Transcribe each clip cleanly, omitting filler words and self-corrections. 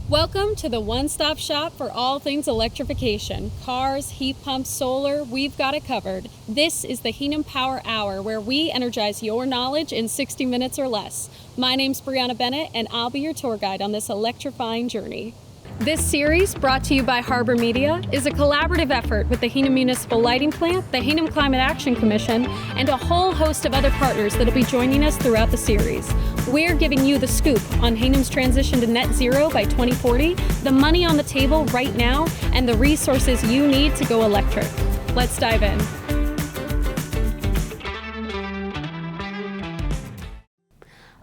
Welcome to the one-stop shop for all things electrification. Cars, heat pumps, solar, we've got it covered. This is the Hingham Power Hour, where we energize your knowledge in 60 minutes or less. My name's Brianna Bennett, and I'll be your tour guide on this electrifying journey. This series, brought to you by Harbor Media, is a collaborative effort with the Hingham Municipal Lighting Plant, the Hingham Climate Action Commission, and a whole host of other partners that'll be joining us throughout the series. We're giving you the scoop on Hingham's transition to net zero by 2040, the money on the table right now, and the resources you need to go electric. Let's dive in.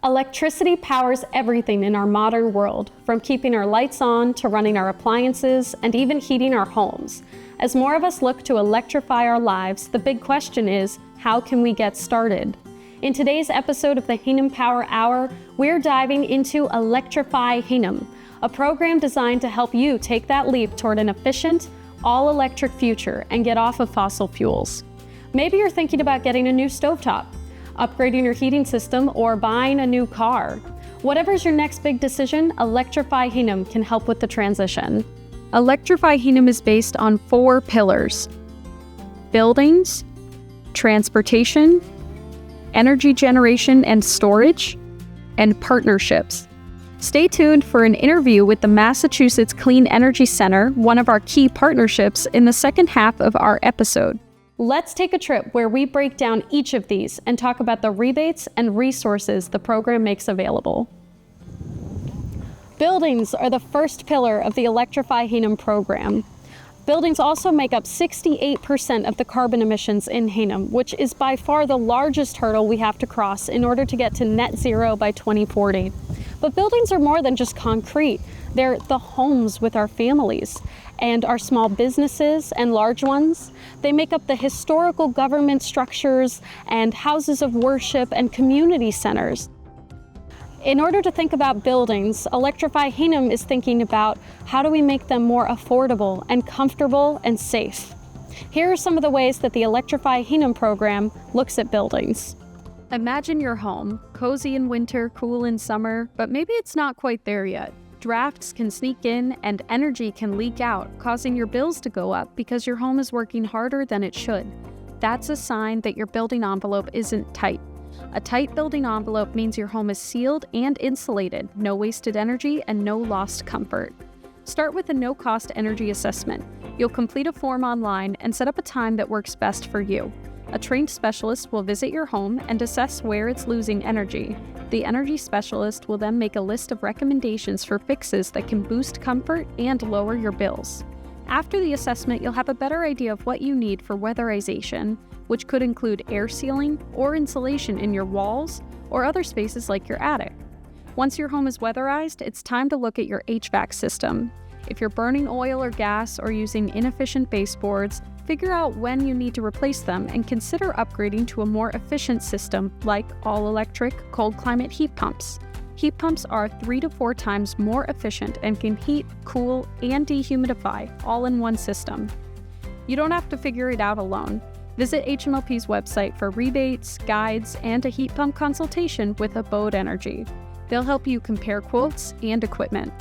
Electricity powers everything in our modern world, from keeping our lights on to running our appliances and even heating our homes. As more of us look to electrify our lives, the big question is, how can we get started? In today's episode of the Hingham Power Hour, we're diving into Electrify Hingham, a program designed to help you take that leap toward an efficient, all-electric future and get off of fossil fuels. Maybe you're thinking about getting a new stovetop, upgrading your heating system, or buying a new car. Whatever's your next big decision, Electrify Hingham can help with the transition. Electrify Hingham is based on 4 pillars: buildings, transportation, energy generation and storage, and partnerships. Stay tuned for an interview with the Massachusetts Clean Energy Center, one of our key partnerships, in the second half of our episode. Let's take a trip where we break down each of these and talk about the rebates and resources the program makes available. Buildings are the first pillar of the Electrify Hingham program. Buildings also make up 68% of the carbon emissions in Hingham, which is by far the largest hurdle we have to cross in order to get to net zero by 2040. But buildings are more than just concrete. They're the homes with our families and our small businesses and large ones. They make up the historical government structures and houses of worship and community centers. In order to think about buildings, Electrify Hingham is thinking about how do we make them more affordable and comfortable and safe. Here are some of the ways that the Electrify Hingham program looks at buildings. Imagine your home, cozy in winter, cool in summer, but maybe it's not quite there yet. Drafts can sneak in and energy can leak out, causing your bills to go up because your home is working harder than it should. That's a sign that your building envelope isn't tight. A tight building envelope means your home is sealed and insulated, no wasted energy, and no lost comfort. Start with a no-cost energy assessment. You'll complete a form online and set up a time that works best for you. A trained specialist will visit your home and assess where it's losing energy. The energy specialist will then make a list of recommendations for fixes that can boost comfort and lower your bills. After the assessment, you'll have a better idea of what you need for weatherization, which could include air sealing or insulation in your walls or other spaces like your attic. Once your home is weatherized, it's time to look at your HVAC system. If you're burning oil or gas or using inefficient baseboards, figure out when you need to replace them and consider upgrading to a more efficient system like all-electric cold climate heat pumps. Heat pumps are 3 to 4 times more efficient and can heat, cool, and dehumidify all in one system. You don't have to figure it out alone. Visit HMLP's website for rebates, guides, and a heat pump consultation with Abode Energy. They'll help you compare quotes and equipment.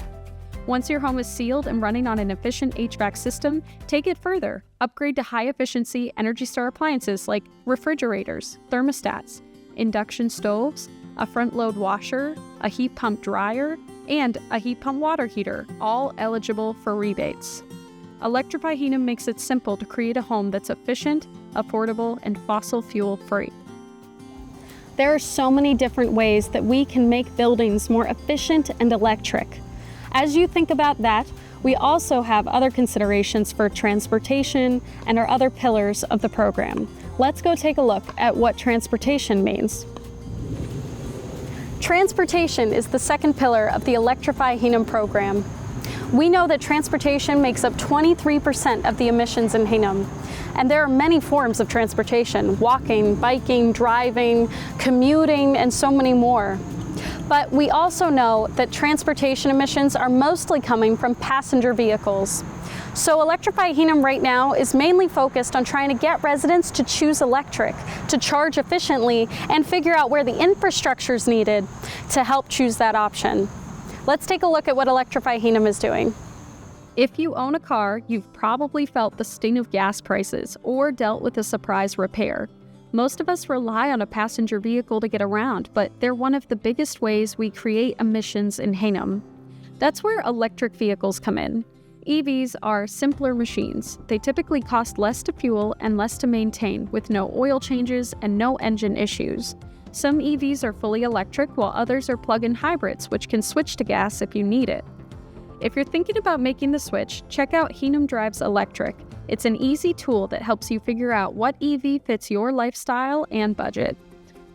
Once your home is sealed and running on an efficient HVAC system, take it further. Upgrade to high-efficiency Energy Star appliances like refrigerators, thermostats, induction stoves, a front-load washer, a heat pump dryer, and a heat pump water heater, all eligible for rebates. Electrify Hingham makes it simple to create a home that's efficient, affordable, and fossil fuel-free. There are so many different ways that we can make buildings more efficient and electric. As you think about that, we also have other considerations for transportation and our other pillars of the program. Let's go take a look at what transportation means. Transportation is the second pillar of the Electrify Hingham program. We know that transportation makes up 23% of the emissions in Hingham, and there are many forms of transportation: walking, biking, driving, commuting, and so many more. But we also know that transportation emissions are mostly coming from passenger vehicles. So Electrify Hingham right now is mainly focused on trying to get residents to choose electric, to charge efficiently, and figure out where the infrastructure is needed to help choose that option. Let's take a look at what Electrify Hingham is doing. If you own a car, you've probably felt the sting of gas prices or dealt with a surprise repair. Most of us rely on a passenger vehicle to get around, but they're one of the biggest ways we create emissions in Hingham. That's where electric vehicles come in. EVs are simpler machines. They typically cost less to fuel and less to maintain, with no oil changes and no engine issues. Some EVs are fully electric, while others are plug-in hybrids, which can switch to gas if you need it. If you're thinking about making the switch, check out Hingham Drives Electric. It's an easy tool that helps you figure out what EV fits your lifestyle and budget.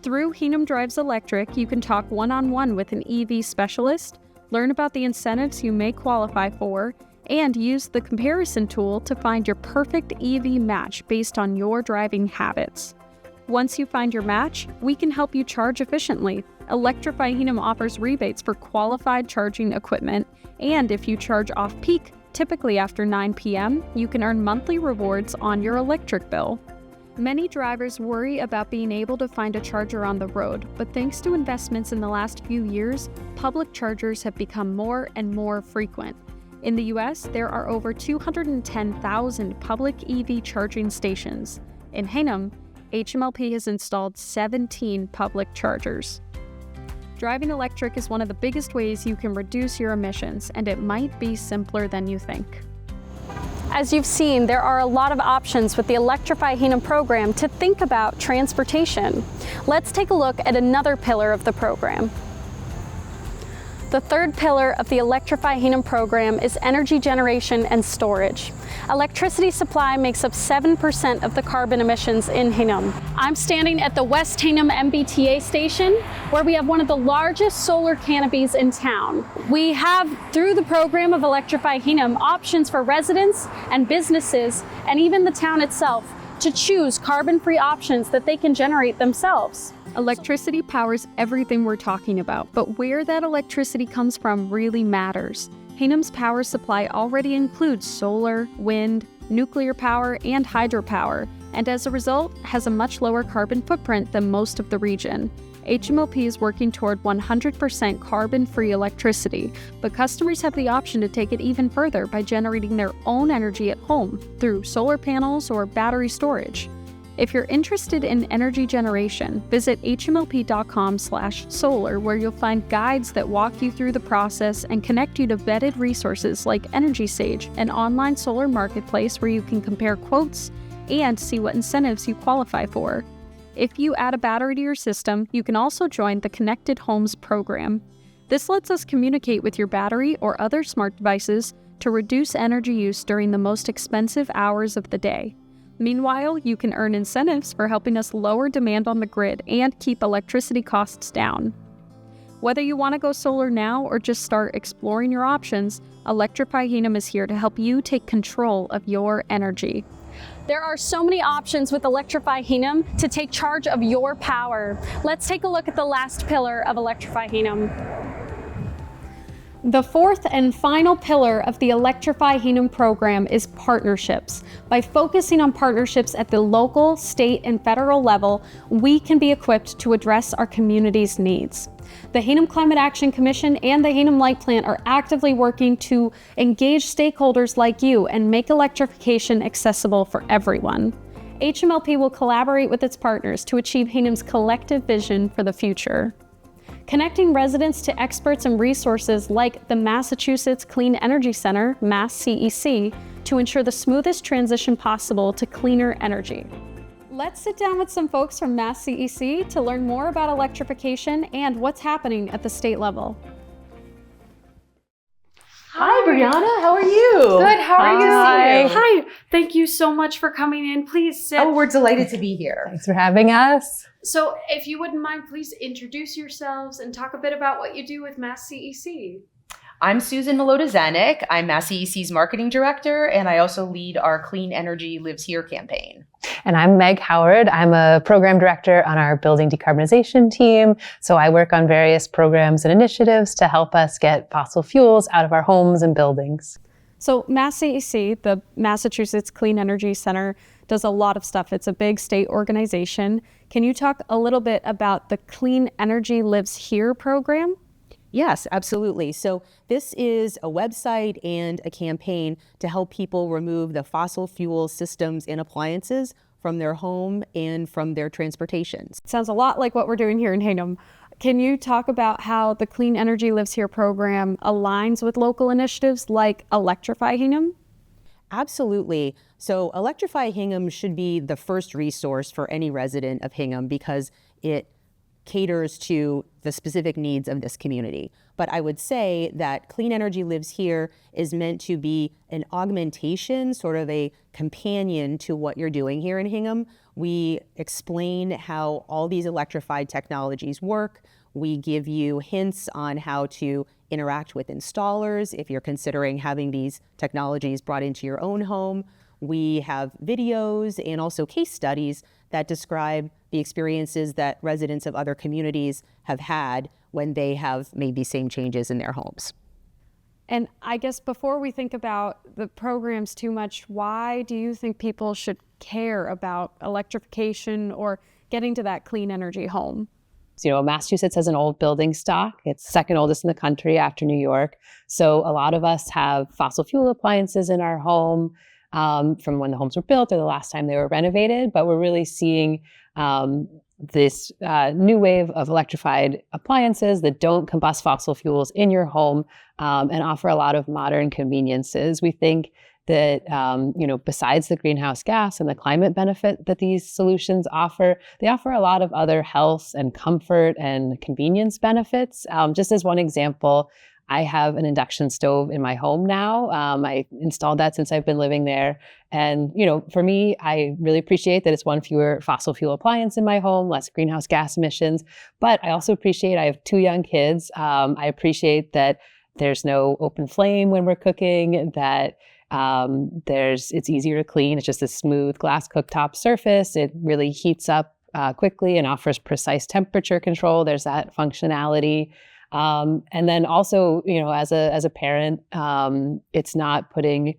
Through Hingham Drives Electric, you can talk one-on-one with an EV specialist, learn about the incentives you may qualify for, and use the comparison tool to find your perfect EV match based on your driving habits. Once you find your match, we can help you charge efficiently. Electrify Hingham offers rebates for qualified charging equipment, and if you charge off-peak, typically after 9 p.m., you can earn monthly rewards on your electric bill. Many drivers worry about being able to find a charger on the road, but thanks to investments in the last few years, public chargers have become more and more frequent. In the US, there are over 210,000 public EV charging stations. In Hingham, HMLP has installed 17 public chargers. Driving electric is one of the biggest ways you can reduce your emissions, and it might be simpler than you think. As you've seen, there are a lot of options with the Electrify Hingham program to think about transportation. Let's take a look at another pillar of the program. The third pillar of the Electrify Hingham program is energy generation and storage. Electricity supply makes up 7% of the carbon emissions in Hingham. I'm standing at the West Hingham MBTA station, where we have one of the largest solar canopies in town. We have, through the program of Electrify Hingham, options for residents and businesses, and even the town itself, to choose carbon-free options that they can generate themselves. Electricity powers everything we're talking about, but where that electricity comes from really matters. Hingham's power supply already includes solar, wind, nuclear power, and hydropower, and as a result, has a much lower carbon footprint than most of the region. HMLP is working toward 100% carbon-free electricity, but customers have the option to take it even further by generating their own energy at home through solar panels or battery storage. If you're interested in energy generation, visit hmlp.com/solar, where you'll find guides that walk you through the process and connect you to vetted resources like Energy Sage, an online solar marketplace where you can compare quotes and see what incentives you qualify for. If you add a battery to your system, you can also join the Connected Homes program. This lets us communicate with your battery or other smart devices to reduce energy use during the most expensive hours of the day. Meanwhile, you can earn incentives for helping us lower demand on the grid and keep electricity costs down. Whether you want to go solar now or just start exploring your options, Electrify Hingham is here to help you take control of your energy. There are so many options with Electrify Hingham to take charge of your power. Let's take a look at the last pillar of Electrify Hingham. The fourth and final pillar of the Electrify Hingham program is partnerships. By focusing on partnerships at the local, state, and federal level, we can be equipped to address our community's needs. The Hingham Climate Action Commission and the Hingham Light Plant are actively working to engage stakeholders like you and make electrification accessible for everyone. HMLP will collaborate with its partners to achieve Hingham's collective vision for the future. Connecting residents to experts and resources like the Massachusetts Clean Energy Center, MassCEC, to ensure the smoothest transition possible to cleaner energy. Let's sit down with some folks from MassCEC to learn more about electrification and what's happening at the state level. Hi, Brianna. How are you? Good. How are you? Hi. Thank you so much for coming in. Please sit. Oh, we're delighted to be here. Thanks for having us. So if you wouldn't mind, please introduce yourselves and talk a bit about what you do with MassCEC. I'm Susan Mlodozeniec. I'm MassCEC's marketing director, and I also lead our Clean Energy Lives Here campaign. And I'm Meg Howard. I'm a program director on our building decarbonization team. So I work on various programs and initiatives to help us get fossil fuels out of our homes and buildings. So MassCEC, the Massachusetts Clean Energy Center, does a lot of stuff. It's a big state organization. Can you talk a little bit about the Clean Energy Lives Here program? Yes, absolutely. So this is a website and a campaign to help people remove the fossil fuel systems and appliances from their home and from their transportations. Sounds a lot like what we're doing here in Hingham. Can you talk about how the Clean Energy Lives Here program aligns with local initiatives like Electrify Hingham? Absolutely. So Electrify Hingham should be the first resource for any resident of Hingham because it caters to the specific needs of this community. But I would say that Clean Energy Lives Here is meant to be an augmentation, sort of a companion to what you're doing here in Hingham. We explain how all these electrified technologies work. We give you hints on how to interact with installers if you're considering having these technologies brought into your own home. We have videos and also case studies that describe the experiences that residents of other communities have had when they have made these same changes in their homes. And I guess before we think about the programs too much, why do you think people should care about electrification or getting to that clean energy home? Massachusetts has an old building stock. It's second oldest in the country after New York. So a lot of us have fossil fuel appliances in our home from when the homes were built or the last time they were renovated. But we're really seeing this new wave of electrified appliances that don't combust fossil fuels in your home and offer a lot of modern conveniences. We think that, besides the greenhouse gas and the climate benefit that these solutions offer, they offer a lot of other health and comfort and convenience benefits. Just as one example, I have an induction stove in my home now. I installed that since I've been living there. And, for me, I really appreciate that it's one fewer fossil fuel appliance in my home, less greenhouse gas emissions. But I also appreciate I have 2 young kids. I appreciate that there's no open flame when we're cooking, that it's easier to clean. It's just a smooth glass cooktop surface. It really heats up quickly and offers precise temperature control. There's that functionality. And then also, as a parent, it's not putting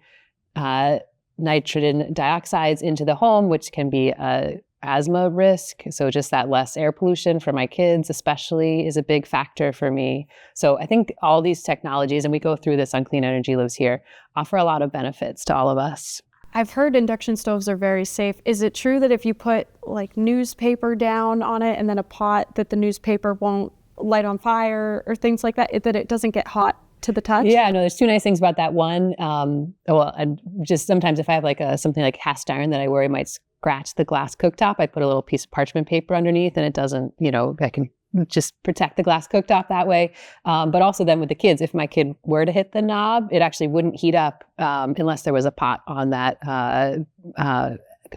nitrogen dioxides into the home, which can be a asthma risk. So just that less air pollution for my kids especially is a big factor for me. So I think all these technologies, and we go through this on Clean Energy Lives Here, offer a lot of benefits to all of us. I've heard induction stoves are very safe. Is it true that if you put like newspaper down on it and then a pot, that the newspaper won't light on fire or things like that it doesn't get hot to the touch? Yeah, no, there's 2 nice things about that. One, and just sometimes if I have like something like cast iron that I worry might scratch the glass cooktop, I put a little piece of parchment paper underneath and it doesn't, I can just protect the glass cooktop that way. But also then with the kids, if my kid were to hit the knob, it actually wouldn't heat up unless there was a pot on that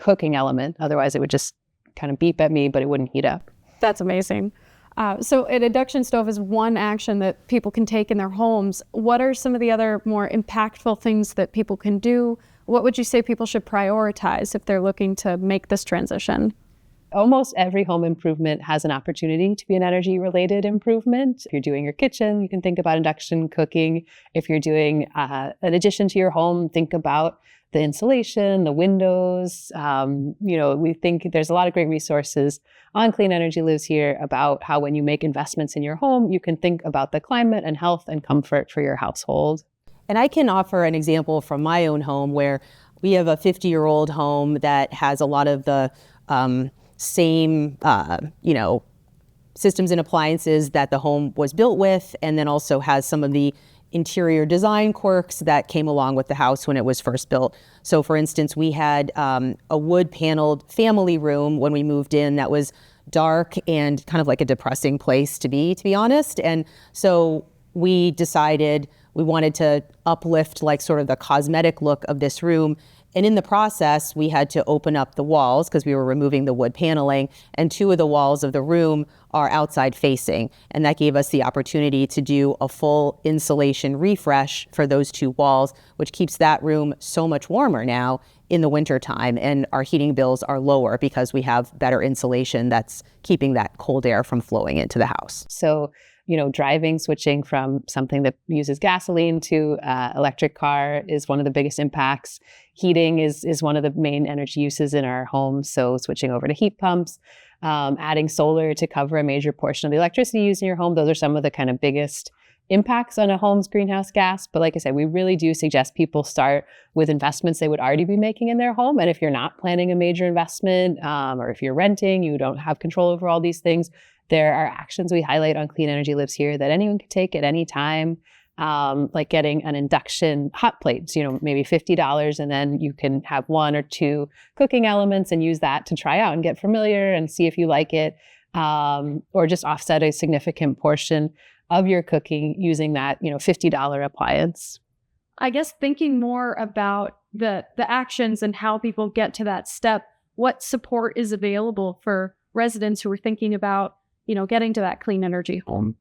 hooking element. Otherwise it would just kind of beep at me, but it wouldn't heat up. That's amazing. So an induction stove is one action that people can take in their homes. What are some of the other more impactful things that people can do? What would you say people should prioritize if they're looking to make this transition? Almost every home improvement has an opportunity to be an energy-related improvement. If you're doing your kitchen, you can think about induction cooking. If you're doing an addition to your home, think about the insulation, the windows. We think there's a lot of great resources on Clean Energy Lives Here about how when you make investments in your home, you can think about the climate and health and comfort for your household. And I can offer an example from my own home where we have a 50-year-old home that has a lot of the same, systems and appliances that the home was built with, and then also has some of the interior design quirks that came along with the house when it was first built. So for instance, we had a wood paneled family room when we moved in that was dark and kind of like a depressing place to be honest. And so we decided we wanted to uplift like sort of the cosmetic look of this room. And in the process, we had to open up the walls because we were removing the wood paneling, and 2 of the walls of the room are outside facing. And that gave us the opportunity to do a full insulation refresh for those 2 walls, which keeps that room so much warmer now in the wintertime. And our heating bills are lower because we have better insulation that's keeping that cold air from flowing into the house. So switching from something that uses gasoline to electric car is one of the biggest impacts. Heating is one of the main energy uses in our homes. So switching over to heat pumps, adding solar to cover a major portion of the electricity used in your home. Those are some of the kind of biggest impacts on a home's greenhouse gas. But like I said, we really do suggest people start with investments they would already be making in their home. And if you're not planning a major investment, or if you're renting, you don't have control over all these things, there are actions we highlight on Clean Energy Lives Here that anyone can take at any time. Like getting an induction hot plate, maybe $50, and then you can have 1 or 2 cooking elements and use that to try out and get familiar and see if you like it, or just offset a significant portion of your cooking using that, $50 appliance. I guess thinking more about the actions and how people get to that step, what support is available for residents who are thinking about, getting to that clean energy home?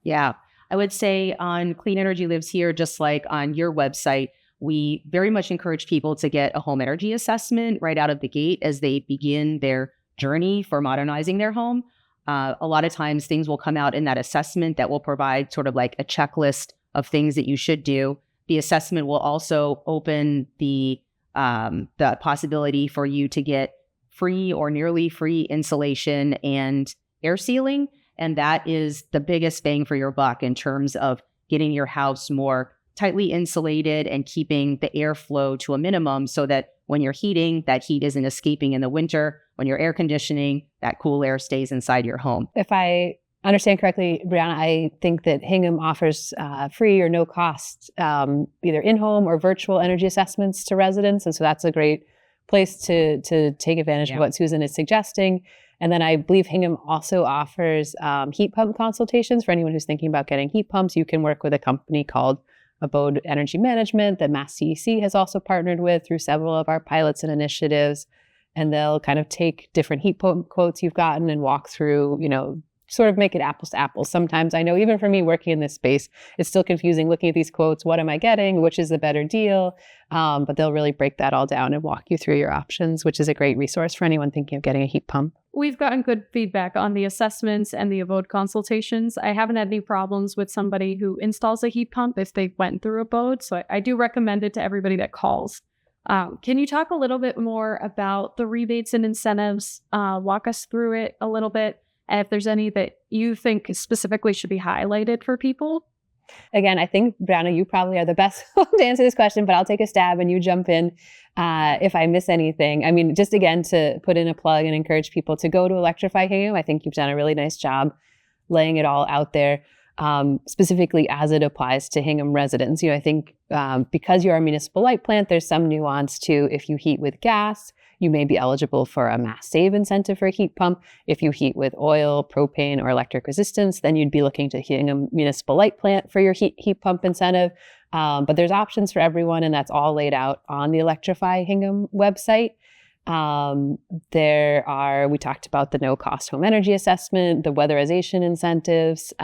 Yeah, I would say on Clean Energy Lives Here, just like on your website, we very much encourage people to get a home energy assessment right out of the gate as they begin their journey for modernizing their home. A lot of times things will come out in that assessment that will provide sort of like a checklist of things that you should do. The assessment will also open the possibility for you to get free or nearly free insulation and air sealing. And that is the biggest bang for your buck in terms of getting your house more tightly insulated and keeping the airflow to a minimum so that when you're heating, that heat isn't escaping in the winter. When you're air conditioning, that cool air stays inside your home. If I understand correctly, Brianna, I think that Hingham offers free or no cost, either in-home or virtual energy assessments to residents. And so that's a great place to take advantage of what Susan is suggesting. And then I believe Hingham also offers heat pump consultations for anyone who's thinking about getting heat pumps. You can work with a company called Abode Energy Management that MassCEC has also partnered with through several of our pilots and initiatives. And they'll kind of take different heat pump quotes you've gotten and walk through, sort of make it apples to apples. Sometimes I know even for me working in this space, it's still confusing looking at these quotes. What am I getting? Which is the better deal? But they'll really break that all down and walk you through your options, which is a great resource for anyone thinking of getting a heat pump. We've gotten good feedback on the assessments and the Abode consultations. I haven't had any problems with somebody who installs a heat pump if they went through Abode. So I do recommend it to everybody that calls. Can you talk a little bit more about the rebates and incentives? Walk us through it a little bit. And if there's any that you think specifically should be highlighted for people? Again, I think, Brianna, you probably are the best one to answer this question, but I'll take a stab and you jump in if I miss anything. I mean, just again, to put in a plug and encourage people to go to Electrify Hingham. I think you've done a really nice job laying it all out there, specifically as it applies to Hingham residents. I think because you're a municipal light plant, there's some nuance to if you heat with gas, you may be eligible for a mass save incentive for a heat pump. If you heat with oil, propane, or electric resistance, then you'd be looking to Hingham Municipal Light Plant for your heat pump incentive. But there's options for everyone, and that's all laid out on the Electrify Hingham website. We talked about the no-cost home energy assessment, the weatherization incentives.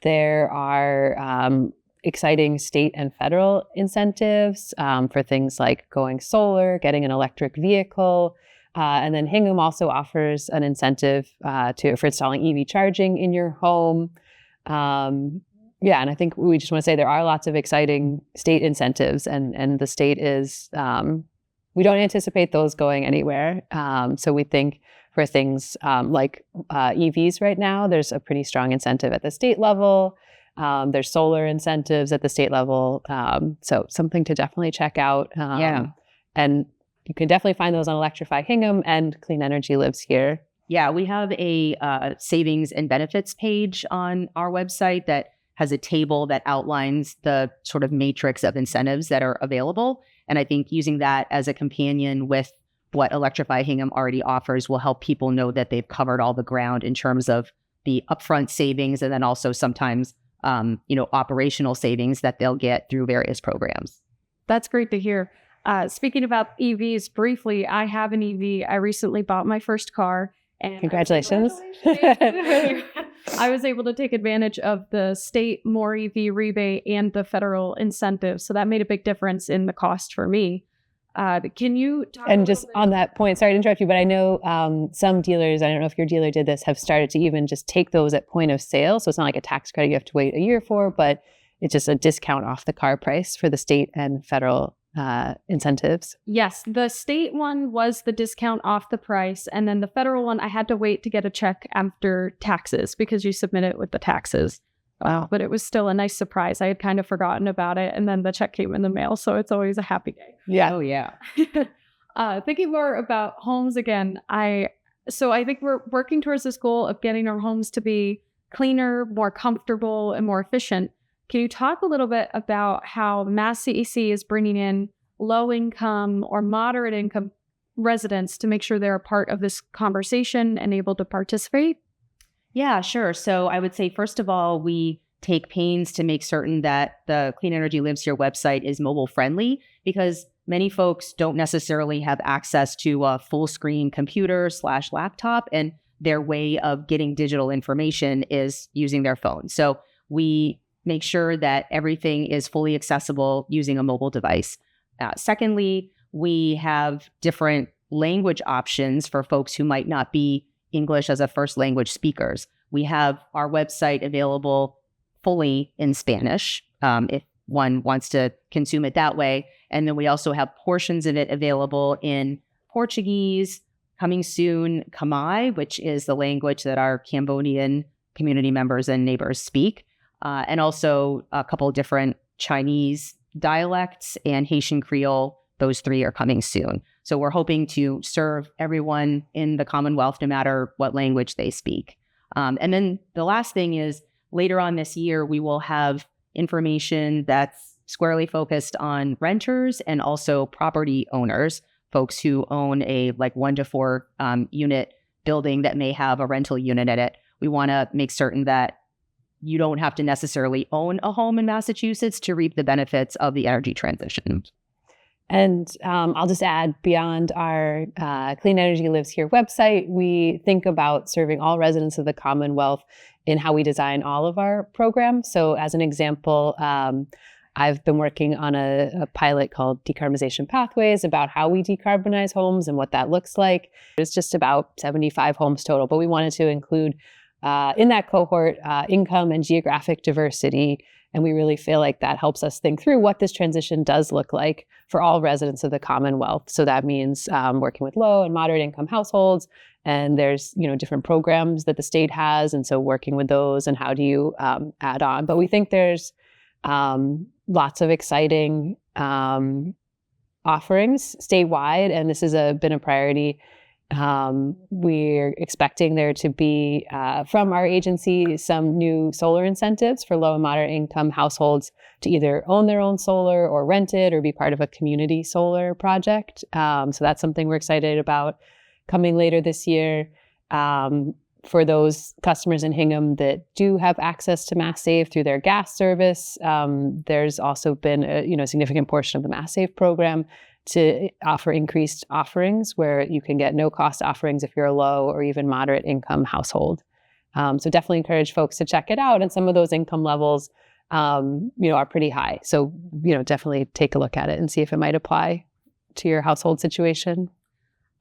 There are exciting state and federal incentives for things like going solar, getting an electric vehicle. And then Hingham also offers an incentive for installing EV charging in your home. And I think we just want to say there are lots of exciting state incentives, and the state is, we don't anticipate those going anywhere. So we think for things like EVs right now, there's a pretty strong incentive at the state level. There's solar incentives at the state level. So something to definitely check out. And you can definitely find those on Electrify Hingham and Clean Energy Lives Here. Yeah, we have a savings and benefits page on our website that has a table that outlines the sort of matrix of incentives that are available. And I think using that as a companion with what Electrify Hingham already offers will help people know that they've covered all the ground in terms of the upfront savings, and then also sometimes operational savings that they'll get through various programs. That's great to hear. Speaking about EVs briefly, I have an EV. I recently bought my first car. And Congratulations. I was able to take advantage of the state More EV rebate and the federal incentive. So that made a big difference in the cost for me. Can you talk And just on that point, sorry to interrupt you, but I know some dealers, I don't know if your dealer did this, have started to even just take those at point of sale. So it's not like a tax credit you have to wait a year for, but it's just a discount off the car price for the state and federal incentives. Yes, the state one was the discount off the price. And then the federal one, I had to wait to get a check after taxes because you submit it with the taxes. But it was still a nice surprise. I had kind of forgotten about it, and then the check came in the mail, so it's always a happy day. Yeah. Oh, yeah. Thinking more about homes again, I think we're working towards this goal of getting our homes to be cleaner, more comfortable, and more efficient. Can you talk a little bit about how MassCEC is bringing in low-income or moderate-income residents to make sure they're a part of this conversation and able to participate? Yeah, sure. So I would say, first of all, we take pains to make certain that the Clean Energy Lives Here website is mobile friendly, because many folks don't necessarily have access to a full screen computer/laptop, and their way of getting digital information is using their phone. So we make sure that everything is fully accessible using a mobile device. Secondly, we have different language options for folks who might not be English as a first language speakers. We have our website available fully in Spanish if one wants to consume it that way. And then we also have portions of it available in Portuguese, coming soon, Khmer, which is the language that our Cambodian community members and neighbors speak, and also a couple of different Chinese dialects and Haitian Creole. Those three are coming soon. So we're hoping to serve everyone in the Commonwealth, no matter what language they speak. And then the last thing is, later on this year, we will have information that's squarely focused on renters and also property owners, folks who own a 1 to 4 unit building that may have a rental unit in it. We want to make certain that you don't have to necessarily own a home in Massachusetts to reap the benefits of the energy transition. And I'll just add, beyond our Clean Energy Lives Here website, we think about serving all residents of the Commonwealth in how we design all of our programs. So as an example, I've been working on a pilot called Decarbonization Pathways about how we decarbonize homes and what that looks like. It's just about 75 homes total, but we wanted to include in that cohort income and geographic diversity. And we really feel like that helps us think through what this transition does look like for all residents of the Commonwealth. So that means working with low and moderate income households. And there's, different programs that the state has. And so working with those and how do you add on. But we think there's lots of exciting offerings statewide. And this has been a priority. We're expecting there to be, from our agency, some new solar incentives for low and moderate income households to either own their own solar or rent it or be part of a community solar project. So that's something we're excited about coming later this year. For those customers in Hingham that do have access to MassSave through their gas service, there's also been a significant portion of the MassSave program to offer increased offerings where you can get no-cost offerings if you're a low or even moderate income household. So definitely encourage folks to check it out. And some of those income levels, are pretty high. So, definitely take a look at it and see if it might apply to your household situation.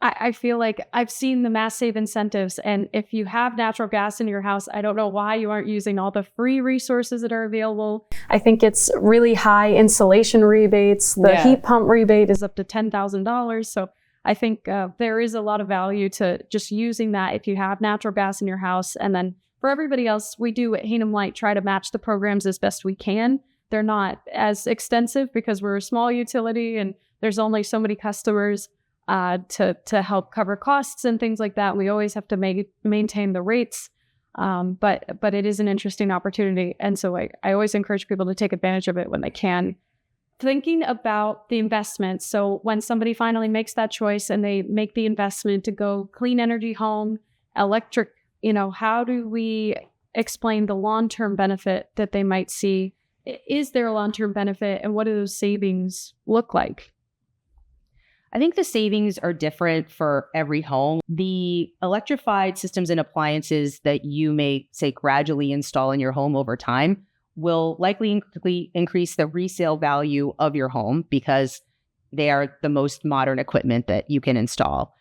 I feel like I've seen the MassSave incentives, and if you have natural gas in your house, I don't know why you aren't using all the free resources that are available. I think it's really high insulation rebates. The heat pump rebate is up to $10,000. So I think there is a lot of value to just using that if you have natural gas in your house. And then for everybody else, we do at Hingham Light try to match the programs as best we can. They're not as extensive because we're a small utility and there's only so many customers to help cover costs and things like that. We always have to maintain the rates, but it is an interesting opportunity. And so I always encourage people to take advantage of it when they can. Thinking about the investment. So when somebody finally makes that choice and they make the investment to go clean energy home, electric, how do we explain the long-term benefit that they might see? Is there a long-term benefit, and what do those savings look like? I think the savings are different for every home. The electrified systems and appliances that you may, say, gradually install in your home over time will likely increase the resale value of your home because they are the most modern equipment that you can install.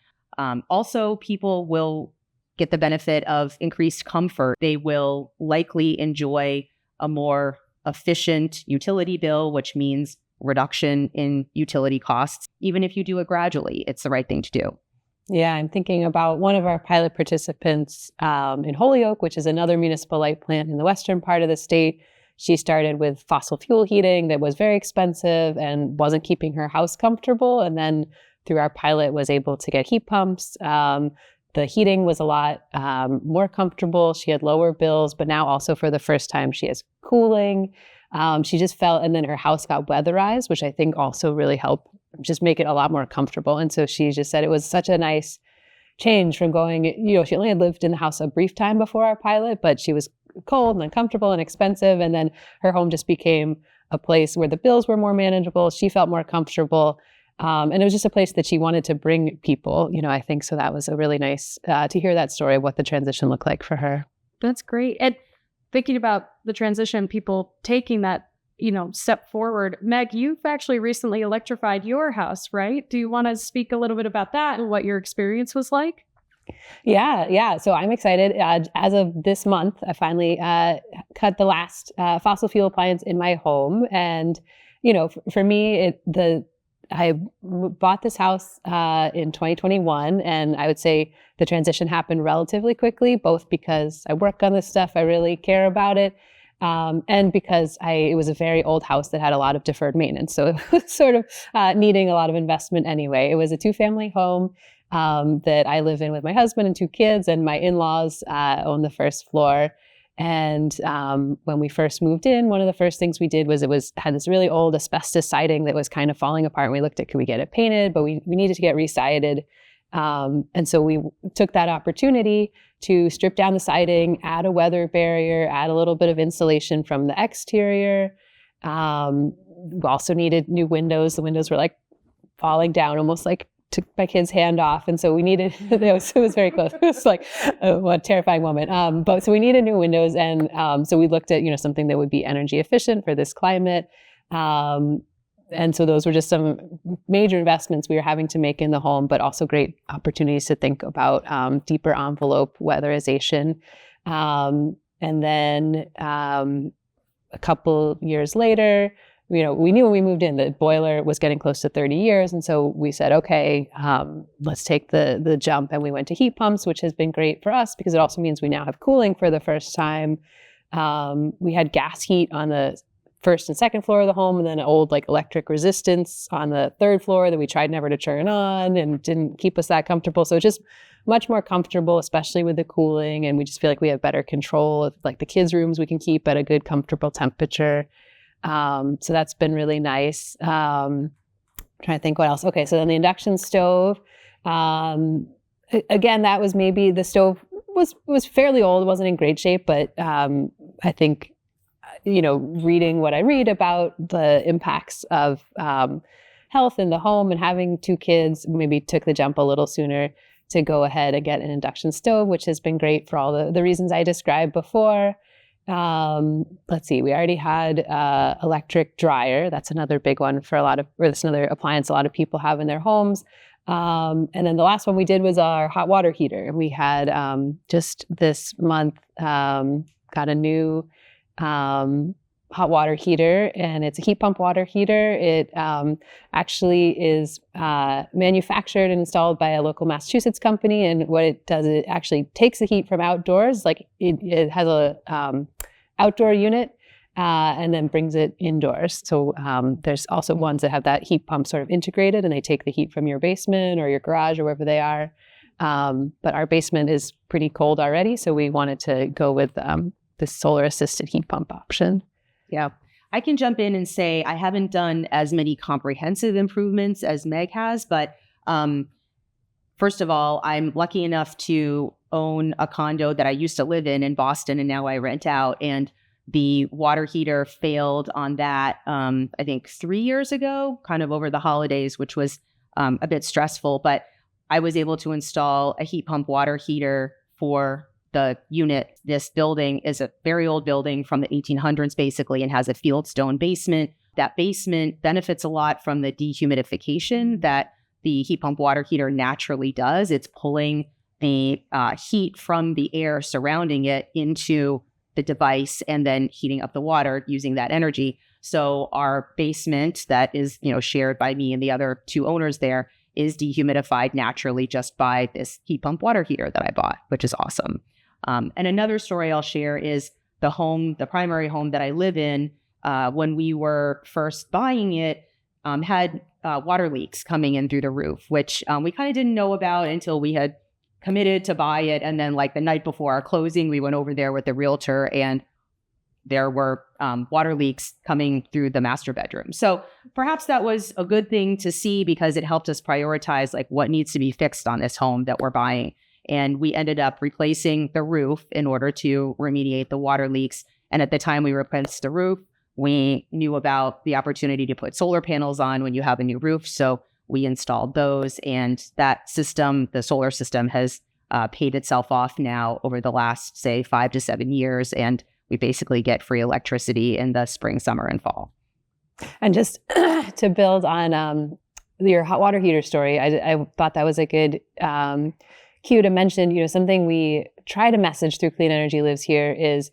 Also, people will get the benefit of increased comfort. They will likely enjoy a more efficient utility bill, which means reduction in utility costs. Even if you do it gradually, it's the right thing to do. Yeah, I'm thinking about one of our pilot participants in Holyoke, which is another municipal light plant in the western part of the state. She started with fossil fuel heating that was very expensive and wasn't keeping her house comfortable. And then through our pilot was able to get heat pumps. The heating was a lot more comfortable. She had lower bills, but now also for the first time, she has cooling. She just felt, and then her house got weatherized, which I think also really helped just make it a lot more comfortable. And so she just said it was such a nice change from going, she only had lived in the house a brief time before our pilot, but she was cold and uncomfortable and expensive. And then her home just became a place where the bills were more manageable. She felt more comfortable. And it was just a place that she wanted to bring people, I think. So that was a really nice to hear that story, what the transition looked like for her. That's great. And thinking about the transition, people taking that, step forward. Meg, you've actually recently electrified your house, right? Do you want to speak a little bit about that and what your experience was like? Yeah. So I'm excited. As of this month, I finally cut the last fossil fuel appliance in my home. And, for me, I bought this house in 2021, and I would say the transition happened relatively quickly, both because I work on this stuff, I really care about it, and because it was a very old house that had a lot of deferred maintenance. So it was sort of needing a lot of investment anyway. It was a 2-family home that I live in with my husband and 2 kids, and my in-laws own the first floor. And when we first moved in, one of the first things we did was had this really old asbestos siding that was kind of falling apart. And we looked at, could we get it painted? But we needed to get resided. And so we took that opportunity to strip down the siding, add a weather barrier, add a little bit of insulation from the exterior. We also needed new windows. The windows were like falling down, almost like took my kid's hand off. And so we needed, it was very close. It was like a terrifying moment. But so we needed new windows. And so we looked at, something that would be energy efficient for this climate. And so those were just some major investments we were having to make in the home, but also great opportunities to think about deeper envelope weatherization. And then a couple years later, we knew when we moved in the boiler was getting close to 30 years. And so we said, okay, let's take the jump. And we went to heat pumps, which has been great for us because it also means we now have cooling for the first time. We had gas heat on the first and second floor of the home, and then an old electric resistance on the third floor that we tried never to turn on and didn't keep us that comfortable. So it's just much more comfortable, especially with the cooling. And we just feel like we have better control of the kids' rooms we can keep at a good, comfortable temperature. So that's been really nice. Trying to think what else. Okay, so then the induction stove. Again, that was maybe the stove was fairly old. It wasn't in great shape, but I think reading what I read about the impacts of health in the home and having 2 kids maybe took the jump a little sooner to go ahead and get an induction stove, which has been great for all the reasons I described before. Let's see, we already had electric dryer. That's another big one that's another appliance a lot of people have in their homes. And then the last one we did was our hot water heater. We had just this month got a new hot water heater, and it's a heat pump water heater. It actually is manufactured and installed by a local Massachusetts company. And what it does, it actually takes the heat from outdoors, it has a outdoor unit, and then brings it indoors. So there's also ones that have that heat pump sort of integrated, and they take the heat from your basement or your garage or wherever they are. But our basement is pretty cold already, so we wanted to go with the solar assisted heat pump option. Yeah. I can jump in and say I haven't done as many comprehensive improvements as Meg has, but first of all, I'm lucky enough to own a condo that I used to live in Boston, and now I rent out. And the water heater failed on that, I think 3 years ago, kind of over the holidays, which was a bit stressful. But I was able to install a heat pump water heater for the unit. This building is a very old building from the 1800s, basically, and has a fieldstone basement. That basement benefits a lot from the dehumidification that the heat pump water heater naturally does. It's pulling the heat from the air surrounding it into the device and then heating up the water using that energy. So our basement that is, shared by me and the other 2 owners there is dehumidified naturally just by this heat pump water heater that I bought, which is awesome. And another story I'll share is the primary home that I live in, when we were first buying it, had water leaks coming in through the roof, which we kind of didn't know about until we had committed to buy it. And then like the night before our closing, we went over there with the realtor and there were water leaks coming through the master bedroom. So perhaps that was a good thing to see because it helped us prioritize like what needs to be fixed on this home that we're buying. And we ended up replacing the roof in order to remediate the water leaks. And at the time we replaced the roof, we knew about the opportunity to put solar panels on when you have a new roof. So we installed those, and that system, the solar system, has paid itself off now over the last, say, 5 to 7 years. And we basically get free electricity in the spring, summer, and fall. And just to build on your hot water heater story, I thought that was a good cue to mention, something we try to message through Clean Energy Lives Here is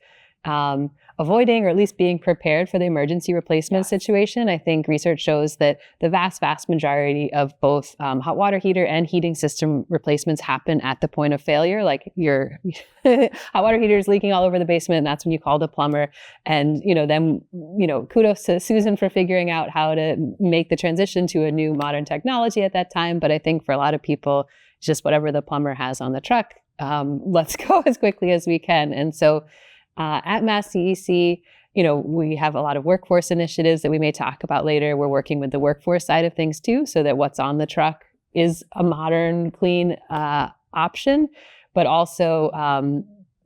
avoiding or at least being prepared for the emergency replacement situation. I think research shows that the vast majority of both hot water heater and heating system replacements happen at the point of failure. Like your hot water heater is leaking all over the basement, and that's when you call the plumber. And, then, kudos to Susan for figuring out how to make the transition to a new modern technology at that time. But I think for a lot of people, it's just whatever the plumber has on the truck, let's go as quickly as we can. And so at MassCEC, we have a lot of workforce initiatives that we may talk about later. We're working with the workforce side of things too, so that what's on the truck is a modern, clean option, but also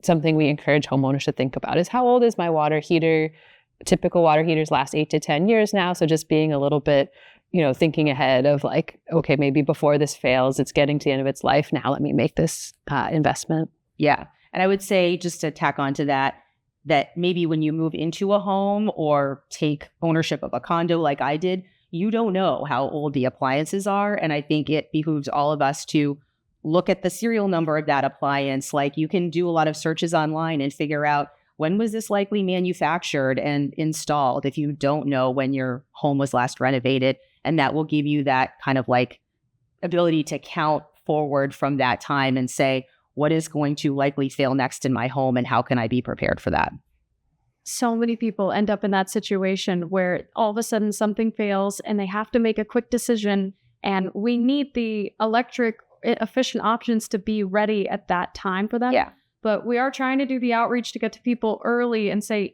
something we encourage homeowners to think about is how old is my water heater? Typical water heaters last 8 to 10 years now. So just being a little bit, thinking ahead of like, okay, maybe before this fails, it's getting to the end of its life. Now let me make this investment. Yeah. And I would say, just to tack on to that maybe when you move into a home or take ownership of a condo like I did, you don't know how old the appliances are. And I think it behooves all of us to look at the serial number of that appliance. Like you can do a lot of searches online and figure out when was this likely manufactured and installed if you don't know when your home was last renovated. And that will give you that kind of like ability to count forward from that time and say, what is going to likely fail next in my home and how can I be prepared for that? So many people end up in that situation where all of a sudden something fails and they have to make a quick decision, and we need the electric efficient options to be ready at that time for them. Yeah. But we are trying to do the outreach to get to people early and say,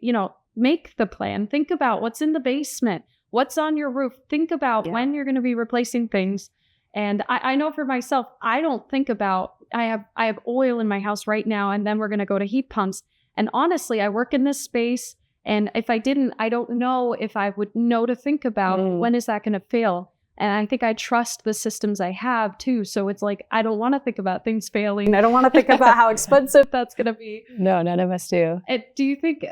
make the plan. Think about what's in the basement, what's on your roof. Think about when you're going to be replacing things. And I know for myself, I don't think about, I have oil in my house right now, and then we're going to go to heat pumps. And honestly, I work in this space, and if I didn't, I don't know if I would know to think about when is that going to fail. And I think I trust the systems I have too. So it's like, I don't want to think about things failing. I don't want to think about how expensive that's going to be. No, none of us do. Do you think,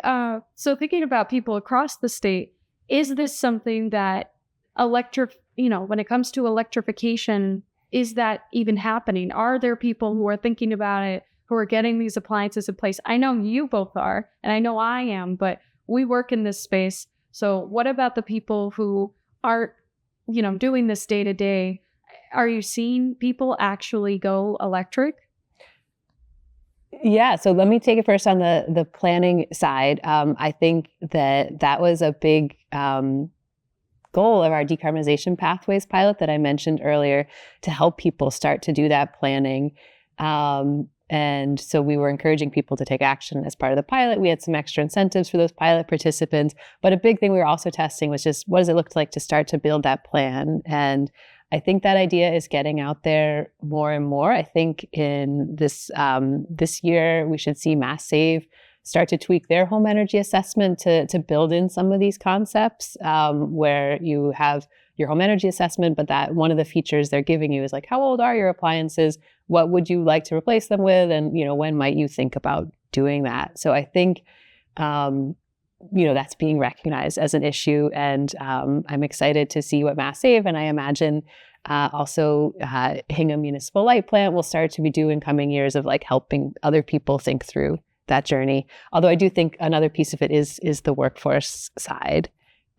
so thinking about people across the state, is this something that when it comes to electrification, is that even happening? Are there people who are thinking about it, who are getting these appliances in place? I know you both are, and I know I am, but we work in this space. So what about the people who are, doing this day to day? Are you seeing people actually go electric? Yeah, so let me take it first on the planning side. I think that was a big goal of our decarbonization pathways pilot that I mentioned earlier, to help people start to do that planning. And so we were encouraging people to take action as part of the pilot. We had some extra incentives for those pilot participants, but a big thing we were also testing was just, what does it look like to start to build that plan? And I think that idea is getting out there more and more. I think in this year, we should see MassSave start to tweak their home energy assessment to build in some of these concepts, where you have your home energy assessment, but that one of the features they're giving you is like, how old are your appliances? What would you like to replace them with? And, when might you think about doing that? So I think, that's being recognized as an issue. And I'm excited to see what MassSave, and I imagine also Hingham Municipal Light Plant will start to be doing coming years of like helping other people think through that journey. Although I do think another piece of it is the workforce side.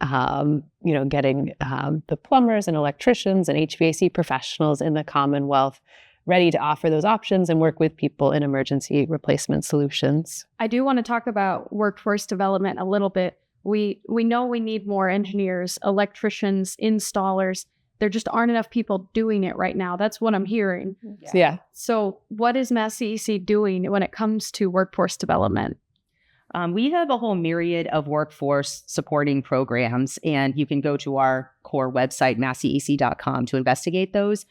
getting the plumbers and electricians and HVAC professionals in the Commonwealth ready to offer those options and work with people in emergency replacement solutions. I do want to talk about workforce development a little bit. We know we need more engineers, electricians, installers. There just aren't enough people doing it right now. That's what I'm hearing. Yeah. So what is MassCEC doing when it comes to workforce development? We have a whole myriad of workforce supporting programs, and you can go to our core website, masscec.com, to investigate those.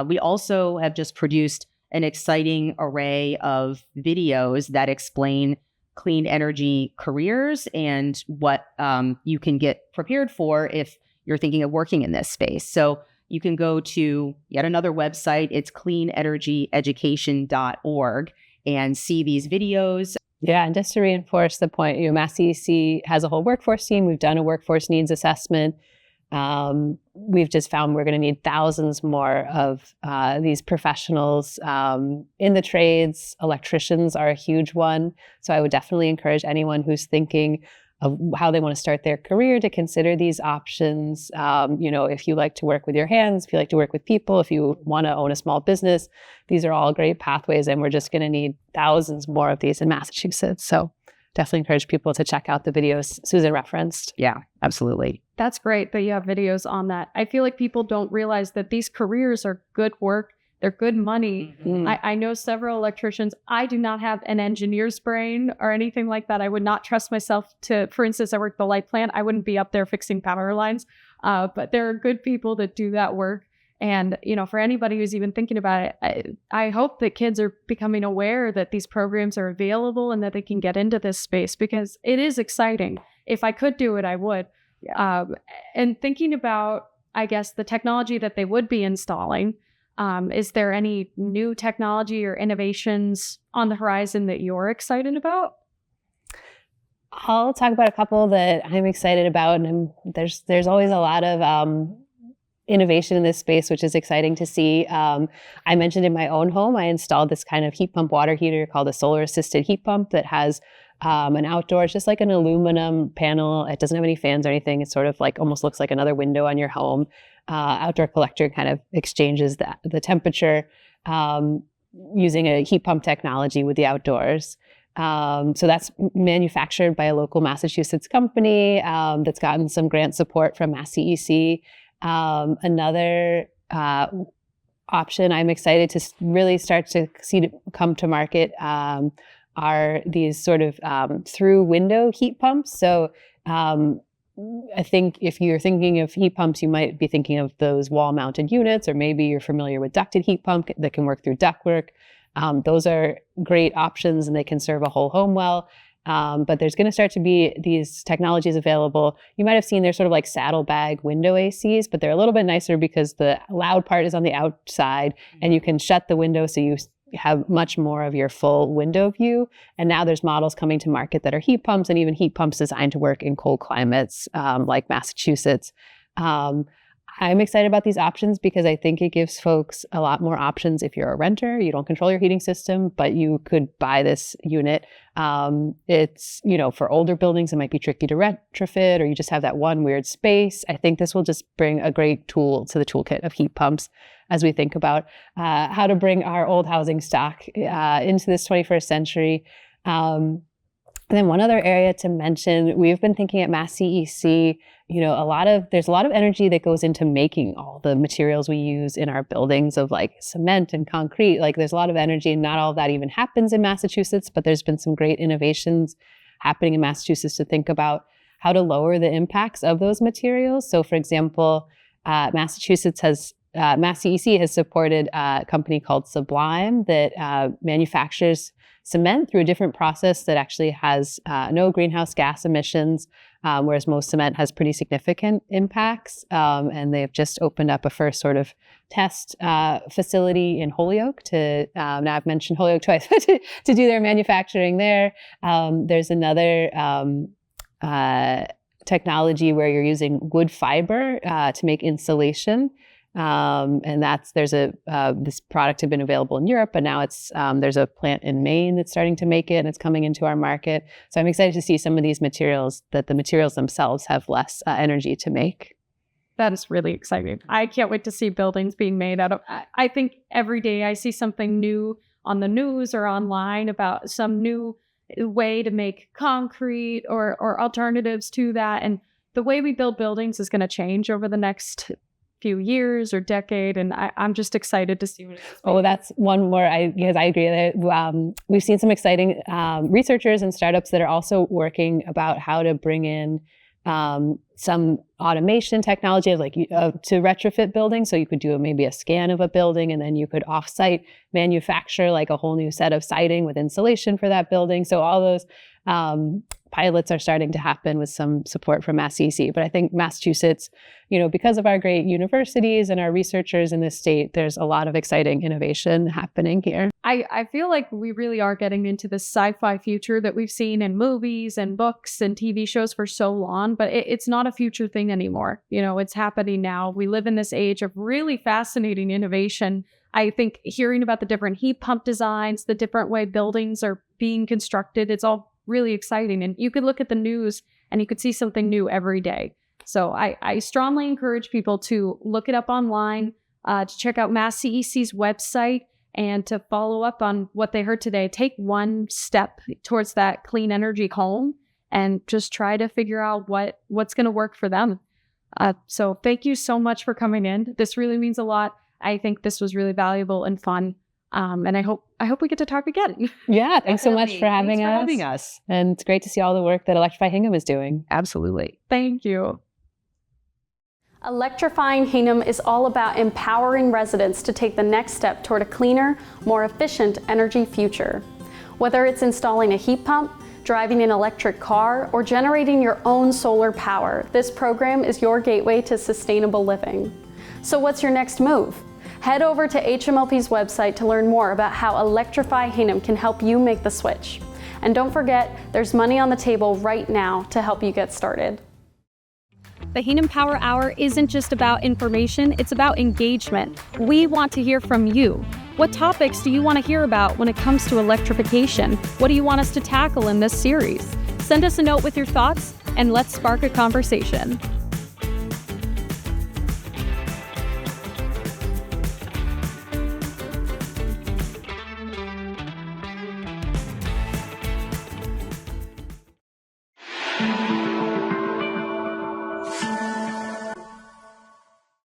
We also have just produced an exciting array of videos that explain clean energy careers and what you can get prepared for if you're thinking of working in this space. So you can go to yet another website. It's cleanenergyeducation.org and see these videos. Yeah, and just to reinforce the point, MassCEC has a whole workforce team. We've done a workforce needs assessment. We've just found we're going to need thousands more of these professionals in the trades. Electricians are a huge one. So I would definitely encourage anyone who's thinking of how they want to start their career to consider these options. If you like to work with your hands, if you like to work with people, if you want to own a small business, these are all great pathways, and we're just going to need thousands more of these in Massachusetts. So definitely encourage people to check out the videos Susan referenced. Yeah, absolutely. That's great that you have videos on that. I feel like people don't realize that these careers are good work. They're good money. Mm-hmm. I know several electricians. I do not have an engineer's brain or anything like that. I would not trust myself to, for instance, I work the light plant. I wouldn't be up there fixing power lines. But there are good people that do that work. And, for anybody who's even thinking about it, I hope that kids are becoming aware that these programs are available and that they can get into this space, because it is exciting. If I could do it, I would. Yeah. And thinking about, I guess, the technology that they would be installing, is there any new technology or innovations on the horizon that you're excited about? I'll talk about a couple that I'm excited about, and there's always a lot of innovation in this space, which is exciting to see. I mentioned in my own home, I installed this kind of heat pump water heater called a solar assisted heat pump that has an outdoor, it's just like an aluminum panel. It doesn't have any fans or anything. It sort of like almost looks like another window on your home. Outdoor collector kind of exchanges the temperature using a heat pump technology with the outdoors. So that's manufactured by a local Massachusetts company that's gotten some grant support from MassCEC. Another option I'm excited to really start to see to come to market are these sort of through window heat pumps. So I think if you're thinking of heat pumps, you might be thinking of those wall-mounted units, or maybe you're familiar with ducted heat pump that can work through ductwork. Those are great options, and they can serve a whole home well. But there's going to start to be these technologies available. You might have seen they're sort of like saddlebag window ACs, but they're a little bit nicer because the loud part is on the outside, and you can shut the window so you have much more of your full window view. And now there's models coming to market that are heat pumps, and even heat pumps designed to work in cold climates like Massachusetts. I'm excited about these options because I think it gives folks a lot more options. If you're a renter, you don't control your heating system, but you could buy this unit. It's, for older buildings, it might be tricky to retrofit, or you just have that one weird space. I think this will just bring a great tool to the toolkit of heat pumps as we think about how to bring our old housing stock into this 21st century. And then one other area to mention, we've been thinking at MassCEC, there's a lot of energy that goes into making all the materials we use in our buildings, of like cement and concrete. Like there's a lot of energy, and not all of that even happens in Massachusetts, but there's been some great innovations happening in Massachusetts to think about how to lower the impacts of those materials. So for example, MassCEC has supported a company called Sublime that manufactures cement through a different process that actually has no greenhouse gas emissions, whereas most cement has pretty significant impacts. And they've just opened up a first sort of test facility in Holyoke to, now I've mentioned Holyoke twice, to do their manufacturing there. There's another technology where you're using wood fiber to make insulation. And there's this product had been available in Europe, but now there's a plant in Maine that's starting to make it, and it's coming into our market. So I'm excited to see some of these materials, that the materials themselves have less energy to make. That is really exciting. I can't wait to see buildings being made out of. I think every day I see something new on the news or online about some new way to make concrete or alternatives to that. And the way we build buildings is going to change over the next few years or decade. And I'm just excited to see what it is. Oh, that's one more, because I agree that we've seen some exciting researchers and startups that are also working about how to bring in some automation technology, like to retrofit buildings. So you could do maybe a scan of a building, and then you could offsite manufacture like a whole new set of siding with insulation for that building. So all those pilots are starting to happen with some support from MassCEC. But I think Massachusetts, because of our great universities and our researchers in this state, there's a lot of exciting innovation happening here. I feel like we really are getting into the sci-fi future that we've seen in movies and books and TV shows for so long, but it's not a future thing anymore. It's happening now. We live in this age of really fascinating innovation. I think hearing about the different heat pump designs, the different way buildings are being constructed, it's all really exciting. And you could look at the news and you could see something new every day. So I strongly encourage people to look it up online, to check out MassCEC's website, and to follow up on what they heard today. Take one step towards that clean energy home and just try to figure out what's going to work for them. So thank you so much for coming in. This really means a lot. I think this was really valuable and fun. And I hope we get to talk again. Yeah, thanks so much for having us. And it's great to see all the work that Electrify Hingham is doing. Absolutely. Thank you. Electrifying Hingham is all about empowering residents to take the next step toward a cleaner, more efficient energy future. Whether it's installing a heat pump, driving an electric car, or generating your own solar power, this program is your gateway to sustainable living. So what's your next move? Head over to HMLP's website to learn more about how Electrify Hingham can help you make the switch. And don't forget, there's money on the table right now to help you get started. The Hingham Power Hour isn't just about information, it's about engagement. We want to hear from you. What topics do you want to hear about when it comes to electrification? What do you want us to tackle in this series? Send us a note with your thoughts, and let's spark a conversation.